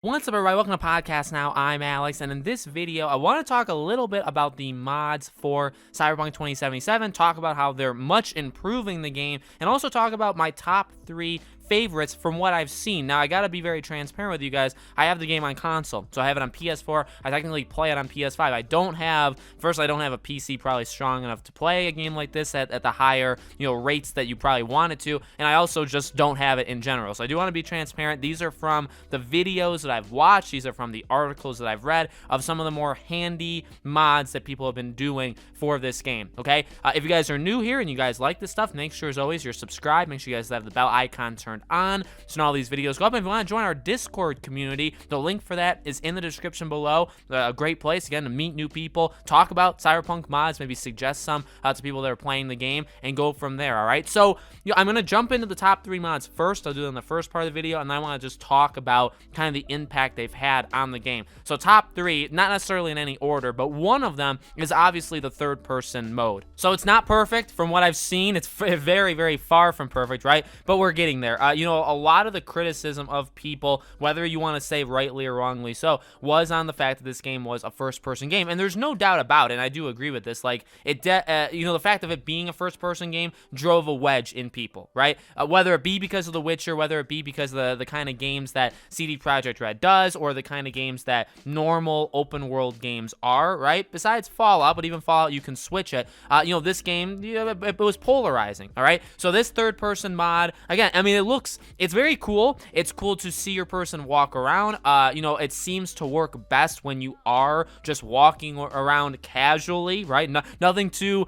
What's up, everybody? Welcome to Podcast Now. I'm Alex, and in this video, I want to talk a little bit about the mods for Cyberpunk 2077, talk about how they're much improving the game, and also talk about my top 3 favorites from what I've seen. Now, I gotta be very transparent with you guys. I have the game on console, so I have it on PS4. I technically play it on PS5. I don't have a PC probably strong enough to play a game like this at the higher, rates that you probably want it to, and I also just don't have it in general. So I do want to be transparent. These are from the videos that I've watched. These are from the articles that I've read of some of the more handy mods that people have been doing for this game, okay? If you guys are new here and you guys like this stuff, make sure, as always, you're subscribed. Make sure you guys have the bell icon turned on so when all these videos go up. And if you want to join our Discord community, the link for that is in the description below. A great place, again, to meet new people, talk about Cyberpunk mods, maybe suggest some to people that are playing the game, and go from there, all right? So I'm going to jump into the top 3 mods first. I'll do it in the first part of the video, and then I want to just talk about kind of the impact they've had on the game. So top 3, not necessarily in any order, but one of them is obviously the third-person mode. So it's not perfect from what I've seen. It's very, very far from perfect, right? But we're getting there. A lot of the criticism of people, whether you want to say rightly or wrongly so, was on the fact that this game was a first-person game, and there's no doubt about it, and I do agree with this. Like, the fact of it being a first-person game drove a wedge in people, right? Whether it be because of The Witcher, whether it be because of the kind of games that CD Projekt Red does, or the kind of games that normal open-world games are, right? Besides Fallout, but even Fallout, you can switch it. This game, it was polarizing, all right? So this third-person mod, again, I mean, it's very cool. It's cool to see your person walk around. It seems to work best when you are just walking around casually, right? Nothing too,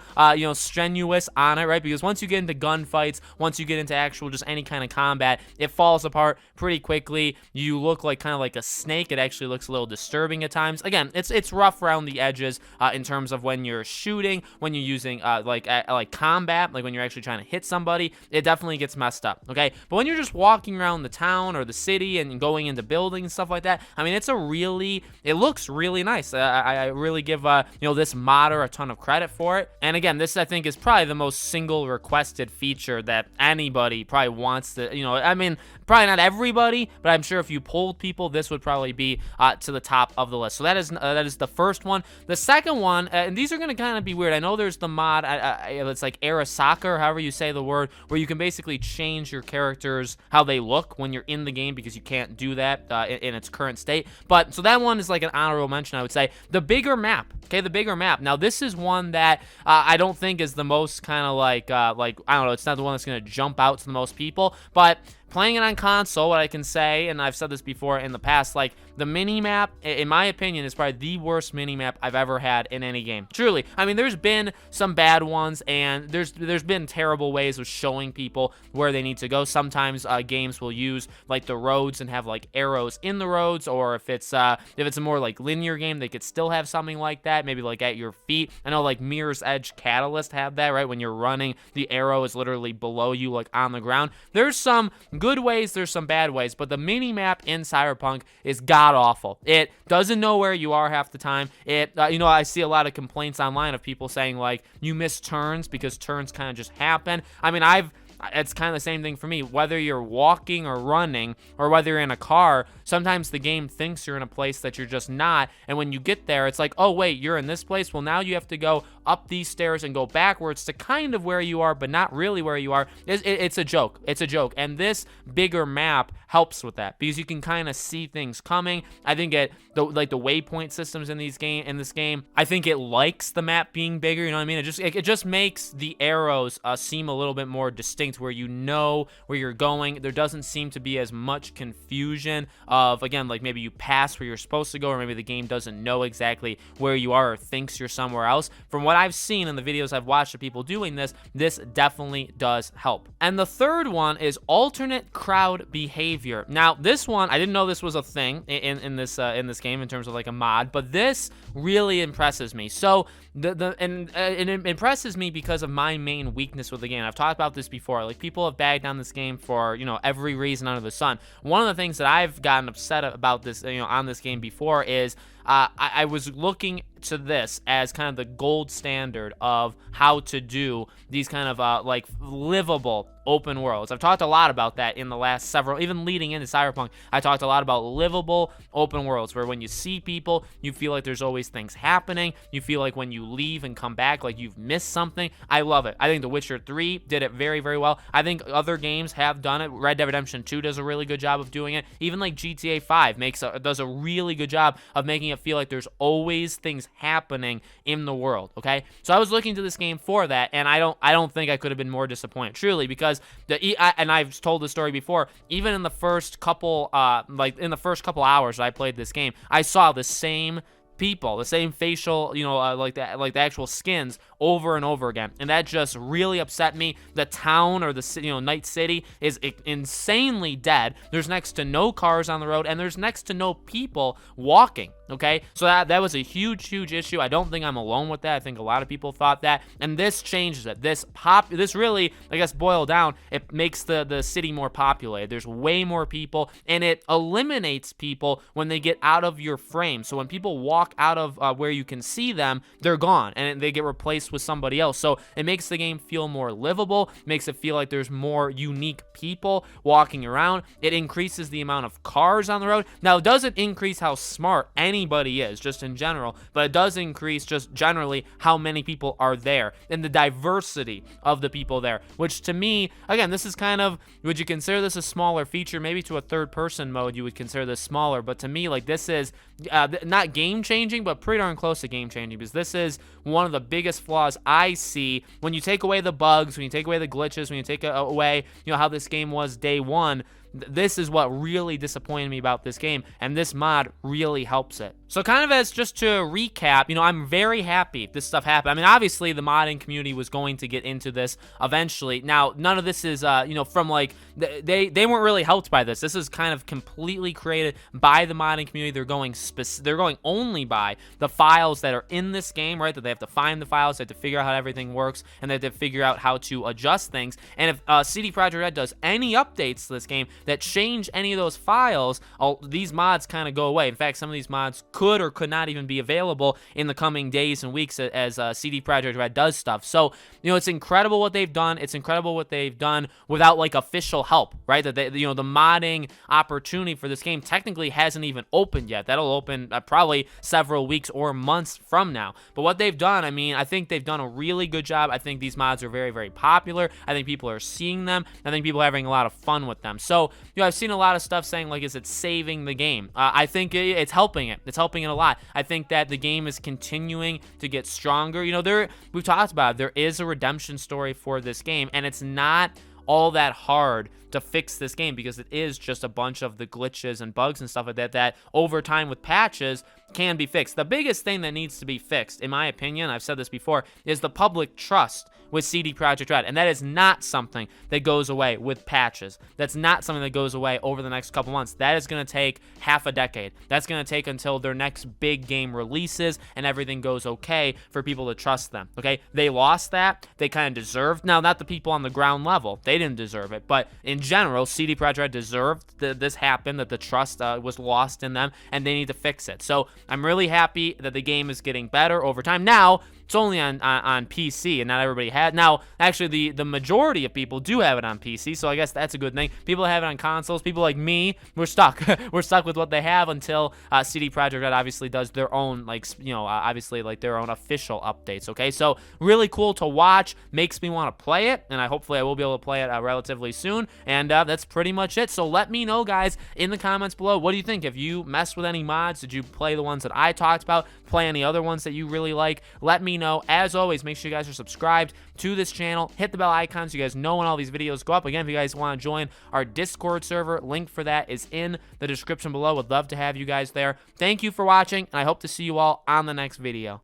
strenuous on it, right? Because once you get into gunfights, once you get into actual just any kind of combat, it falls apart pretty quickly. You look like kind of like a snake. It actually looks a little disturbing at times. Again, it's rough around the edges in terms of when you're shooting, when you're using like combat, like when you're actually trying to hit somebody. It definitely gets messed up, okay? But when you're just walking around the town or the city and going into buildings and stuff like that, I mean, it looks really nice. I really give this modder a ton of credit for it. And again, this I think is probably the most single requested feature that anybody probably wants to, I mean, probably not everybody, but I'm sure if you polled people, this would probably be to the top of the list. So that is the first one. The second one, and these are going to kind of be weird. I know there's the mod, it's like Arasaka, or however you say the word, where you can basically change your characters, how they look when you're in the game, because you can't do that in its current state. But so that one is like an honorable mention, I would say. The bigger map, okay, the bigger map. Now, this is one that I don't think is the most kind of like, I don't know, it's not the one that's going to jump out to the most people, but playing it on console, what I can say, and I've said this before in the past, like, the mini-map, in my opinion, is probably the worst mini-map I've ever had in any game. Truly. I mean, there's been some bad ones, and there's been terrible ways of showing people where they need to go. Sometimes games will use, like, the roads and have, like, arrows in the roads, or if it's a more, like, linear game, they could still have something like that, maybe, like, at your feet. I know, like, Mirror's Edge Catalyst have that, right? When you're running, the arrow is literally below you, like, on the ground. There's some good ways, there's some bad ways, but the mini-map in Cyberpunk is god-awful. It doesn't know where you are half the time. I see a lot of complaints online of people saying, like, you miss turns because turns kind of just happen. I mean, it's kind of the same thing for me. Whether you're walking or running, or whether you're in a car, sometimes the game thinks you're in a place that you're just not, and when you get there, it's like, oh, wait, you're in this place? Well, now you have to go up these stairs and go backwards to kind of where you are, but not really where you are. It's a joke. It's a joke, and this bigger map helps with that, because you can kind of see things coming. I think the waypoint systems in this game, I think it likes the map being bigger, you know what I mean? It just makes the arrows seem a little bit more distinct, where you know where you're going. There doesn't seem to be as much confusion of, again, like maybe you pass where you're supposed to go, or maybe the game doesn't know exactly where you are or thinks you're somewhere else. From what I've seen in the videos I've watched of people doing this definitely does help. And the third one is alternate crowd behavior. Now, this one, I didn't know this was a thing in this game in terms of like a mod, but this really impresses me. So it impresses me because of my main weakness with the game. I've talked about this before. Like, people have bagged on this game for, every reason under the sun. One of the things that I've gotten upset about this, on this game before is I was looking to this as kind of the gold standard of how to do these kind of like livable open worlds. I've talked a lot about that in the last several, even leading into Cyberpunk. I talked a lot about livable open worlds where when you see people, you feel like there's always things happening. You feel like when you leave and come back, like you've missed something. I love it. I think The Witcher 3 did it very, very well. I think other games have done it. Red Dead Redemption 2 does a really good job of doing it. Even like GTA 5 does a really good job of making it feel like there's always things happening in the world. Okay, so I was looking to this game for that, and I don't think I could have been more disappointed, truly, because and I've told the story before. Even in the first couple hours that I played this game, I saw the same people, the same facial, like the actual skins over and over again, and that just really upset me. The town, or the city, Night City, is insanely dead. There's next to no cars on the road, and there's next to no people walking. Okay, so that was a huge issue. I don't think I'm alone with that. I think a lot of people thought that, and this changes it. This really, I guess, boiled down, it makes the city more populated. There's way more people, and it eliminates people when they get out of your frame. So when people walk out of where you can see them, they're gone, and they get replaced with somebody else. So it makes the game feel more livable, makes it feel like there's more unique people walking around. It increases the amount of cars on the road. Now, it doesn't increase how smart anybody is, just in general, but it does increase just generally how many people are there and the diversity of the people there, which to me, again, this is kind of, would you consider this a smaller feature? Maybe to a third-person mode, you would consider this smaller, but to me, like, this is not game-changing, but pretty darn close to game-changing, because this is one of the biggest flaws I see when you take away the bugs, when you take away the glitches, when you take away, how this game was day one. This is what really disappointed me about this game, and this mod really helps it. So kind of as just to recap, I'm very happy this stuff happened. I mean, obviously the modding community was going to get into this eventually. Now, none of this is, from like, they weren't really helped by this. This is kind of completely created by the modding community. They're going only by the files that are in this game, right? That they have to find the files, they have to figure out how everything works, and they have to figure out how to adjust things. And if CD Projekt Red does any updates to this game that change any of those files, these mods kind of go away. In fact, some of these mods could or could not even be available in the coming days and weeks as CD Projekt Red does stuff. So, it's incredible what they've done. It's incredible what they've done without like official help, right? That the modding opportunity for this game technically hasn't even opened yet. That'll open probably several weeks or months from now. But what they've done, I think they've done a really good job. I think these mods are very, very popular. I think people are seeing them. I think people are having a lot of fun with them. So, I've seen a lot of stuff saying, like, is it saving the game? I think it's helping it. It's helping it a lot. I think that the game is continuing to get stronger. We've talked about it. There is a redemption story for this game, and it's not all that hard to fix this game, because it is just a bunch of the glitches and bugs and stuff like that over time with patches can be fixed. The biggest thing that needs to be fixed, in my opinion, I've said this before, is the public trust with CD Projekt Red, and that is not something that goes away with patches. That's not something that goes away over the next couple months. That is going to take half a decade. That's going to take until their next big game releases and everything goes okay for people to trust them, okay? They lost that. They kind of deserved. Now, not the people on the ground level. They didn't deserve it, but in general, CD Projekt Red deserved this happened, that the trust was lost in them, and they need to fix it. So I'm really happy that the game is getting better over time. Now, it's only on PC, and not everybody had. Now, actually, the majority of people do have it on PC, so I guess that's a good thing. People have it on consoles. People like me, we're stuck. We're stuck with what they have until CD Projekt Red obviously does their own, obviously, like, their own official updates, okay? So, really cool to watch. Makes me want to play it, and hopefully I will be able to play it relatively soon, and that's pretty much it. So, let me know, guys, in the comments below, what do you think? Have you messed with any mods? Did you play the ones that I talked about? Play any other ones that you really like? Let me know. As always, make sure you guys are subscribed to this channel. Hit the bell icon so you guys know when all these videos go up. Again, if you guys want to join our Discord server, link for that is in the description below. Would love to have you guys there. Thank you for watching, and I hope to see you all on the next video.